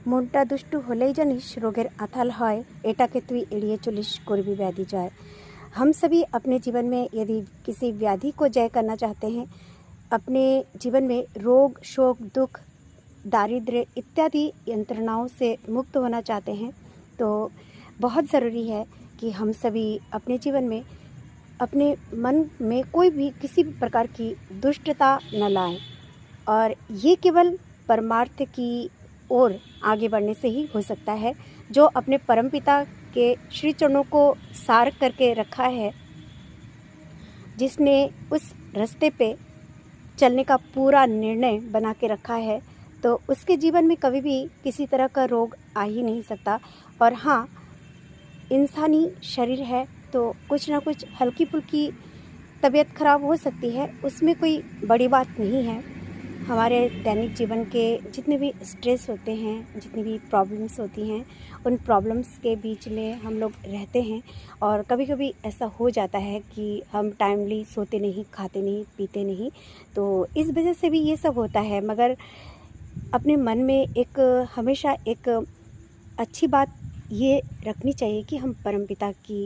মনটা দুষ্টু হলেই জানিস রোগের আঁথাল হয়, এটাকে তুই এড়িয়ে চলিস করবি व्याधि जय। हम सभी अपने जीवन में यदि किसी व्याधि को जय करना चाहते हैं, अपने जीवन में रोग शोक दुख दारिद्र्य इत्यादि यंत्रणाओं से मुक्त होना चाहते हैं, तो बहुत ज़रूरी है कि हम सभी अपने जीवन में अपने मन में कोई भी किसी भी प्रकार की दुष्टता न लाएं, और ये केवल परमार्थ की ओर आगे बढ़ने से ही हो सकता है। जो अपने परमपिता के श्री चरणों को सार करके रखा है, जिसने उस रास्ते पे चलने का पूरा निर्णय बना के रखा है, तो उसके जीवन में कभी भी किसी तरह का रोग आ ही नहीं सकता। और हाँ, इंसानी शरीर है तो कुछ ना कुछ हल्की फुल्की तबीयत ख़राब हो सकती है, उसमें कोई बड़ी बात नहीं है। हमारे दैनिक जीवन के जितने भी स्ट्रेस होते हैं, जितनी भी प्रॉब्लम्स होती हैं, उन प्रॉब्लम्स के बीच में हम लोग रहते हैं, और कभी कभी ऐसा हो जाता है कि हम टाइमली सोते नहीं, खाते नहीं, पीते नहीं, तो इस वजह से भी ये सब होता है। मगर अपने मन में एक हमेशा एक अच्छी बात ये रखनी चाहिए कि हम परमपिता की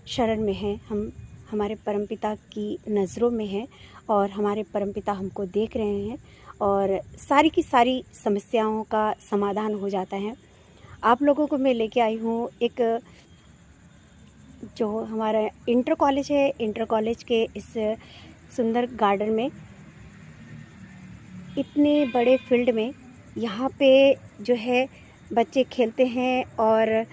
शरण में हैं, हम हमारे परमपिता की नज़रों में हैं, और हमारे परमपिता हमको देख रहे हैं, और सारी की सारी समस्याओं का समाधान हो जाता है। आप लोगों को मैं लेके आई हूँ एक जो हमारा इंटर कॉलेज है, इंटर कॉलेज के इस सुंदर गार्डन में, इतने बड़े फील्ड में, यहाँ पे जो है बच्चे खेलते हैं और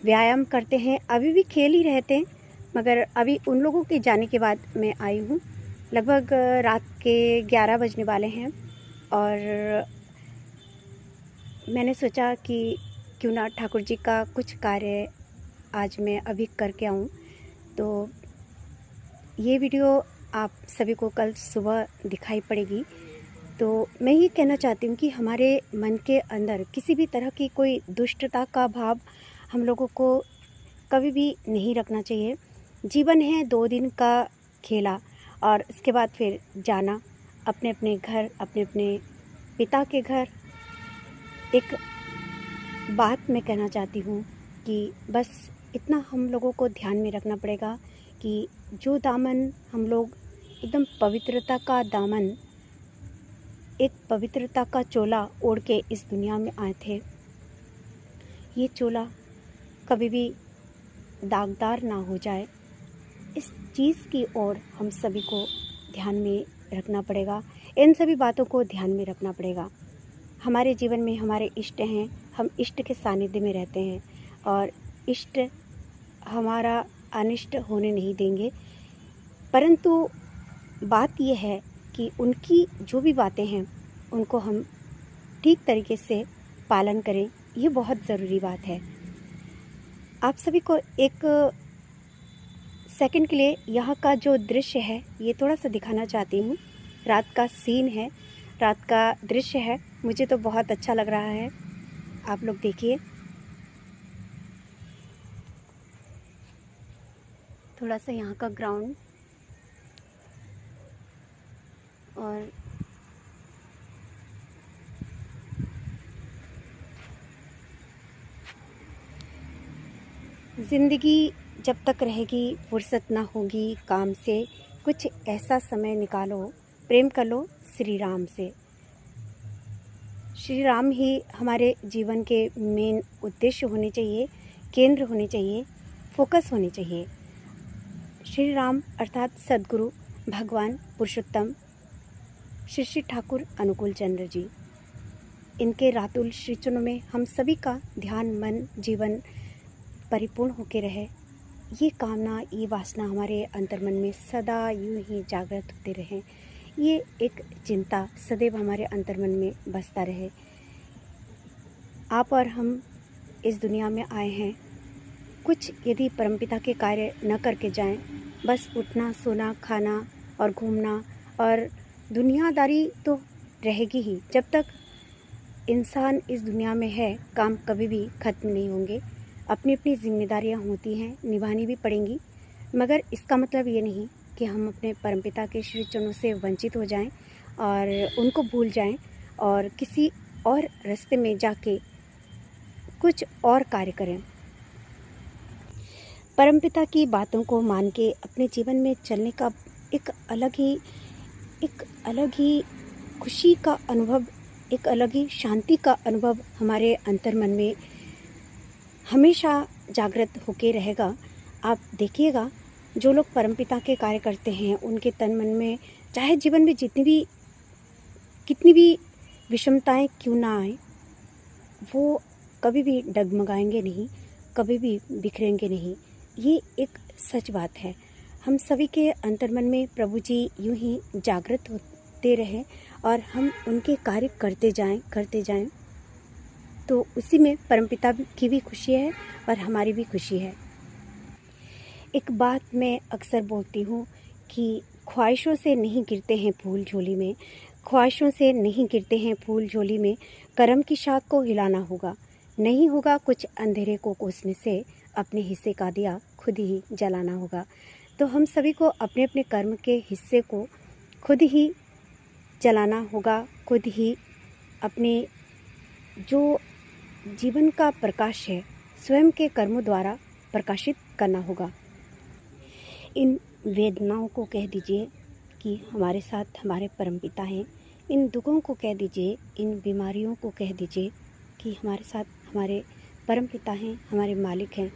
व्यायाम करते हैं। अभी भी खेल ही रहते हैं, मगर अभी उन लोगों के जाने के बाद मैं आई हूँ। लगभग रात के 11 बजने वाले हैं, और मैंने सोचा कि क्यों ना ठाकुर जी का कुछ कार्य आज मैं अभी करके आऊँ। तो ये वीडियो आप सभी को कल सुबह दिखाई पड़ेगी। तो मैं ये कहना चाहती हूँ कि हमारे मन के अंदर किसी भी तरह की कोई दुष्टता का भाव हम लोगों को कभी भी नहीं रखना चाहिए। जीवन है 2 दिन का खेला, और इसके बाद फिर जाना अपने अपने घर, अपने अपने पिता के घर। एक बात मैं कहना चाहती हूँ कि बस इतना हम लोगों को ध्यान में रखना पड़ेगा कि जो दामन हम लोग एकदम पवित्रता का दामन, एक पवित्रता का चोला ओढ़ के इस दुनिया में आए थे, ये चोला कभी भी दागदार ना हो जाए, इस चीज़ की ओर हम सभी को ध्यान में रखना पड़ेगा। इन सभी बातों को ध्यान में रखना पड़ेगा। हमारे जीवन में हमारे इष्ट हैं, हम इष्ट के सानिध्य में रहते हैं, और इष्ट हमारा अनिष्ट होने नहीं देंगे। परंतु बात यह है कि उनकी जो भी बातें हैं उनको हम ठीक तरीके से पालन करें, ये बहुत ज़रूरी बात है। आप सभी को एक सेकंड के लिए यहाँ का जो दृश्य है ये थोड़ा सा दिखाना चाहती हूँ। रात का सीन है, रात का दृश्य है, मुझे तो बहुत अच्छा लग रहा है। आप लोग देखिए, थोड़ा सा यहाँ का ग्राउंड, और ज़िंदगी जब तक रहेगी फुर्सत ना होगी काम से, कुछ ऐसा समय निकालो, प्रेम कर लो श्री राम से। श्री राम ही हमारे जीवन के मेन उद्देश्य होने चाहिए, केंद्र होने चाहिए, फोकस होने चाहिए। श्री राम अर्थात सद्गुरु भगवान पुरुषोत्तम श्री श्री ठाकुर अनुकूल चंद्र जी, इनके रातुल श्री चरणों में हम सभी का ध्यान, मन, जीवन परिपूर्ण होके रहे, ये कामना, ये वासना हमारे अंतर्मन में सदा यूं ही जागृत होते रहे, ये एक चिंता सदैव हमारे अंतर्मन में बसता रहे। आप और हम इस दुनिया में आए हैं, कुछ यदि परमपिता के कार्य न करके जाएं, बस उठना, सोना, खाना और घूमना और दुनियादारी तो रहेगी ही। जब तक इंसान इस दुनिया में है, काम कभी भी ख़त्म नहीं होंगे। अपनी अपनी जिम्मेदारियां होती हैं, निभानी भी पड़ेंगी, मगर इसका मतलब ये नहीं कि हम अपने परमपिता के श्री चरणों से वंचित हो जाएं और उनको भूल जाएं और किसी और रास्ते में जाके कुछ और कार्य करें। परमपिता की बातों को मान के अपने जीवन में चलने का एक अलग ही खुशी का अनुभव, एक अलग ही शांति का अनुभव हमारे अंतर्मन में हमेशा जागृत होके रहेगा। आप देखिएगा, जो लोग परमपिता के कार्य करते हैं उनके तन मन में चाहे जीवन में कितनी भी विषमताएं क्यों ना आए, वो कभी भी डगमगाएंगे नहीं, कभी भी बिखरेंगे नहीं। ये एक सच बात है। हम सभी के अंतर्मन में प्रभु जी यूं ही जागृत होते रहें और हम उनके कार्य करते जाएं, तो उसी में परमपिता की भी खुशी है और हमारी भी खुशी है। एक बात मैं अक्सर बोलती हूँ कि ख्वाहिशों से नहीं गिरते हैं फूल झोली में, ख्वाहिशों से नहीं गिरते हैं फूल झोली में, कर्म की शाख को हिलाना होगा। नहीं होगा कुछ अंधेरे को कोसने से, अपने हिस्से का दिया खुद ही जलाना होगा। तो हम सभी को अपने अपने कर्म के हिस्से को खुद ही जलाना होगा, खुद ही अपने जो जीवन का प्रकाश है स्वयं के कर्मों द्वारा प्रकाशित करना होगा। इन वेदनाओं को कह दीजिए कि हमारे साथ हमारे परमपिता हैं। इन दुखों को कह दीजिए, इन बीमारियों को कह दीजिए कि हमारे साथ हमारे परमपिता हैं, हमारे मालिक हैं।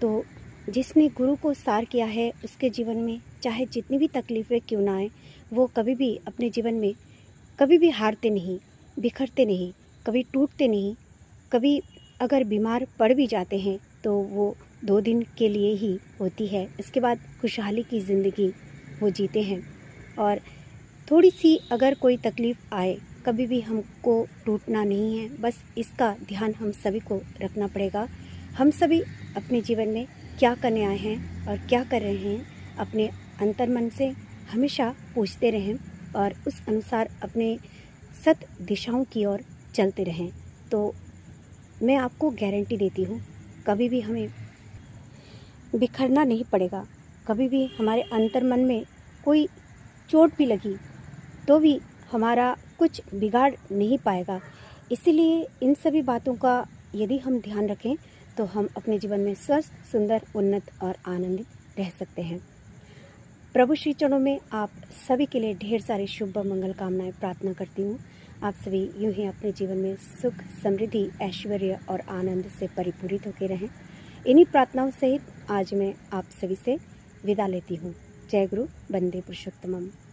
तो जिसने गुरु को सार किया है उसके जीवन में चाहे जितनी भी तकलीफ़ें क्यों ना आए, वो कभी भी अपने जीवन में कभी भी हारते नहीं, बिखरते नहीं, कभी टूटते नहीं। कभी अगर बीमार पड़ भी जाते हैं तो वो 2 दिन के लिए ही होती है, इसके बाद खुशहाली की ज़िंदगी वो जीते हैं। और थोड़ी सी अगर कोई तकलीफ़ आए, कभी भी हमको टूटना नहीं है, बस इसका ध्यान हम सभी को रखना पड़ेगा। हम सभी अपने जीवन में क्या करने आए हैं और क्या कर रहे हैं, अपने अंतर्मन से हमेशा पूछते रहें और उस अनुसार अपने सत दिशाओं की ओर चलते रहें। तो मैं आपको गारंटी देती हूँ, कभी भी हमें बिखरना नहीं पड़ेगा। कभी भी हमारे अंतर्मन में कोई चोट भी लगी तो भी हमारा कुछ बिगाड़ नहीं पाएगा। इसीलिए इन सभी बातों का यदि हम ध्यान रखें तो हम अपने जीवन में स्वस्थ, सुंदर, उन्नत और आनंदित रह सकते हैं। प्रभु श्री चरणों में आप सभी के लिए ढेर सारी शुभ मंगल कामनाएं प्रार्थना करती हूँ। आप सभी यूं ही अपने जीवन में सुख, समृद्धि, ऐश्वर्य और आनंद से परिपूरित होकर रहें। इन्हीं प्रार्थनाओं सहित आज मैं आप सभी से विदा लेती हूँ। जय गुरु, वंदे पुरुषोत्तमम।